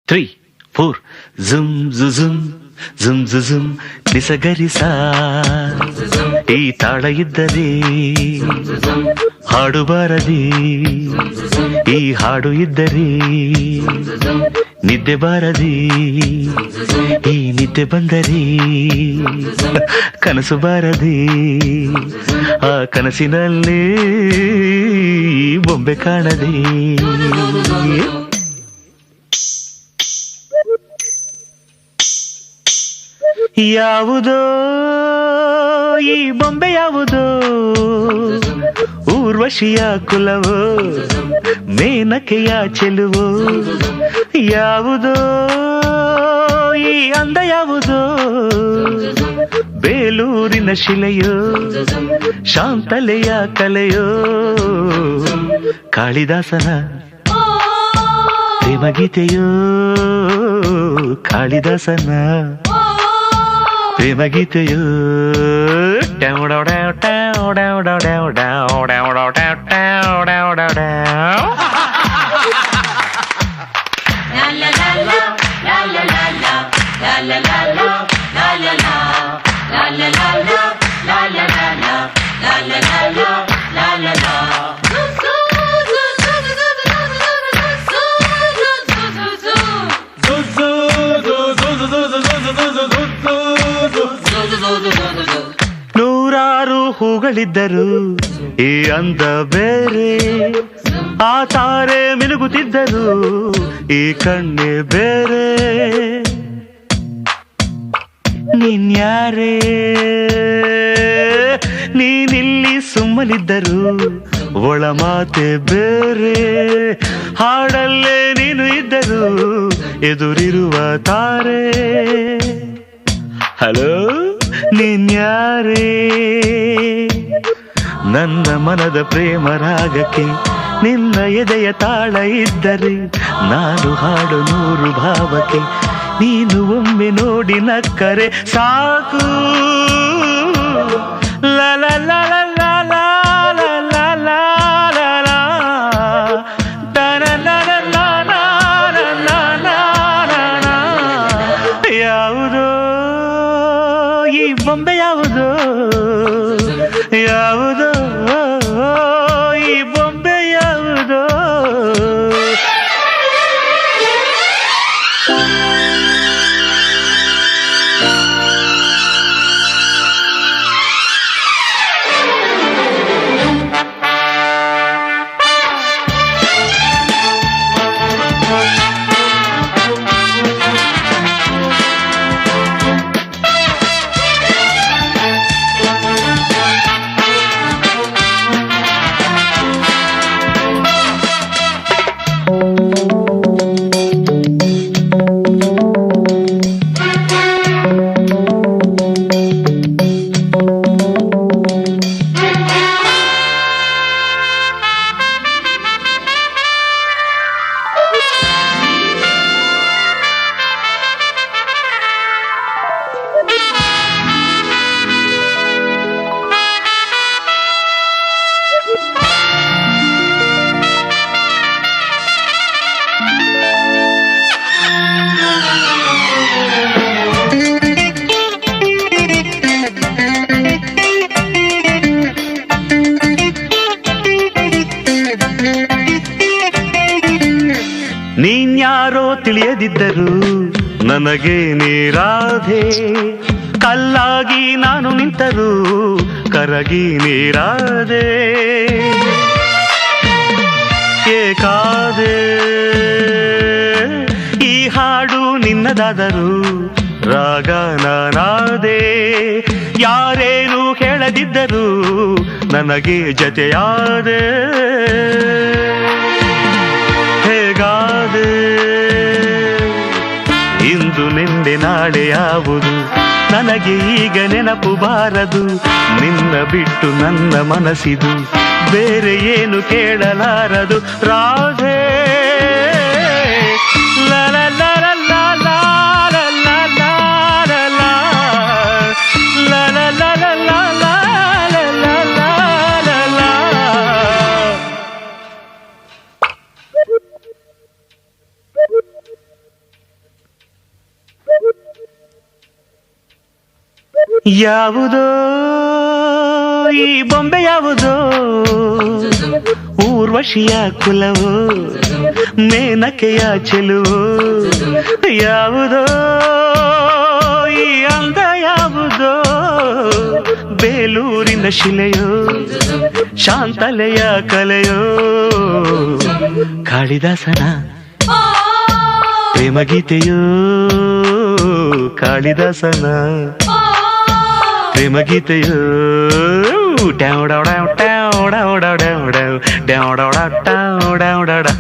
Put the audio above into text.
3, 4 ಜುಮ್ ಜುಮ್ ಜುಮ್ ಜುಮ್ ನಿಸಗರಿಸ ಈ ತಾಳ ಇದ್ದರೆ ಹಾಡು ಬಾರದಿ ಈ ಹಾಡು ಇದ್ದರೆ ನಿದ್ದೆ ಬಾರದಿ ಈ ನಿದ್ದೆ ಬಂದರೆ ಕನಸು ಬಾರದಿ ಆ ಕನಸಿನಲ್ಲಿ ಬೊಂಬೆ ಕಾಣದೆ ಯಾವುದೋ ಈ ಬೊಂಬೆ ಯಾವುದೋ ಊರ್ವಶಿಯ ಕುಲವೋ ಮೇನಕೆಯ ಚೆಲುವೋ ಯಾವುದೋ ಈ ಅಂದ ಯಾವುದೋ ಬೇಲೂರಿನ ಶಿಲೆಯೋ ಶಾಂತಲೆಯ ಕಲೆಯೋ ಕಾಳಿದಾಸನ ಪ್ರೇಮಗೀತೆಯೋ ಕಾಳಿದಾಸನ ಪ್ರೇಮಗೀತೆಯೋ ನೂರಾರು ಹೂಗಳಿದ್ದರು ಈ ಅಂದ ಬೇರೆ ಆ ತಾರೆ ಮಿನುಗುತ್ತಿದ್ದರು ಈ ಕಣ್ಣೆ ಬೇರೆ ನೀನ್ಯಾರೇ ನೀನಿಲ್ಲಿ ಸುಮ್ಮನಿದ್ದರು ಒಳ ಮಾತೆ ಬೇರೆ ಹಾಡಲ್ಲೇ ನೀನು ಇದ್ದರು ಎದುರಿರುವ ತಾರೆ ಹಲೋ ನೀನ್ಯಾರೇ ನನ್ನ ಮನದ ಪ್ರೇಮ ರಾಗಕ್ಕೆ ನಿನ್ನ ಎದೆಯ ತಾಳ ಇದ್ದರೆ ನಾನು ಹಾಡು ನೂರು ಭಾವಕ್ಕೆ ನೀನು ಒಮ್ಮೆ ನೋಡಿ ನಕ್ಕರೆ ಸಾಕು ಲಲ ಲಲ ಲಲ ಲಲ ಲಲ ಯಾವುದೋ ಈ ಬೊಂಬೆ ಯಾವುದೋ ಯಾವುದೋ ಈ ಬೊಂಬೆ ಯಾವುದೋ ನೀನ್ಯಾರೋ ತಿಳಿಯದಿದ್ದರು ನನಗೆ ನೀರಾಧೆ ಕಲ್ಲಾಗಿ ನಾನು ನಿಂತರು ಕರಗಿ ನೀರಾದೆ ಏಕಾದೆ ಈ ಹಾಡು ನಿನ್ನದಾದರು ರಾಗ ನಾನಾದೆ ಯಾರೇನು ಹೇಳದಿದ್ದರು ನನಗೆ ಜತೆಯಾದೆ ಹೇಗಾದೆ ಇಂದು ನಿಂದೆ ನಾಳೆ ಯಾವುದು ನನಗೆ ಈಗ ನೆನಪು ಬಾರದು ನಿನ್ನ ಬಿಟ್ಟು ನನ್ನ ಮನಸ್ಸಿದು ಬೇರೆ ಏನು ಕೇಳಲಾರದು ರಾಧೆ ಲಲ ಲಲ ಲಲ ಲಲ ಲಲ ಲಲ ಯಾವುದೋ ಈ ಬೊಂಬೆ ಯಾವುದೋ ಊರ್ವಶಿಯ ಕುಲವೋ ಮೇನಕೆಯ ಚೆಲುವೋ ಯಾವುದೋ ಈ ಅಂದ ಯಾವುದೋ ಬೇಲೂರಿನ ಶಿಲೆಯೋ ಶಾಂತಲೆಯ ಕಲೆಯೋ ಕಾಳಿದಾಸನ ಪ್ರೇಮಗೀತೆಯೋ ಕಾಳಿದಾಸನ ಪ್ರೇಮಗೀತೆಯೋ ಡೌ ಡೌ ಡೌ ಡೌ ಡೌ ಡೌ ಡೌ ಡೌ ಡೌ ಡೌ ಡೌ ಡೌ ಡೌ ಡೌ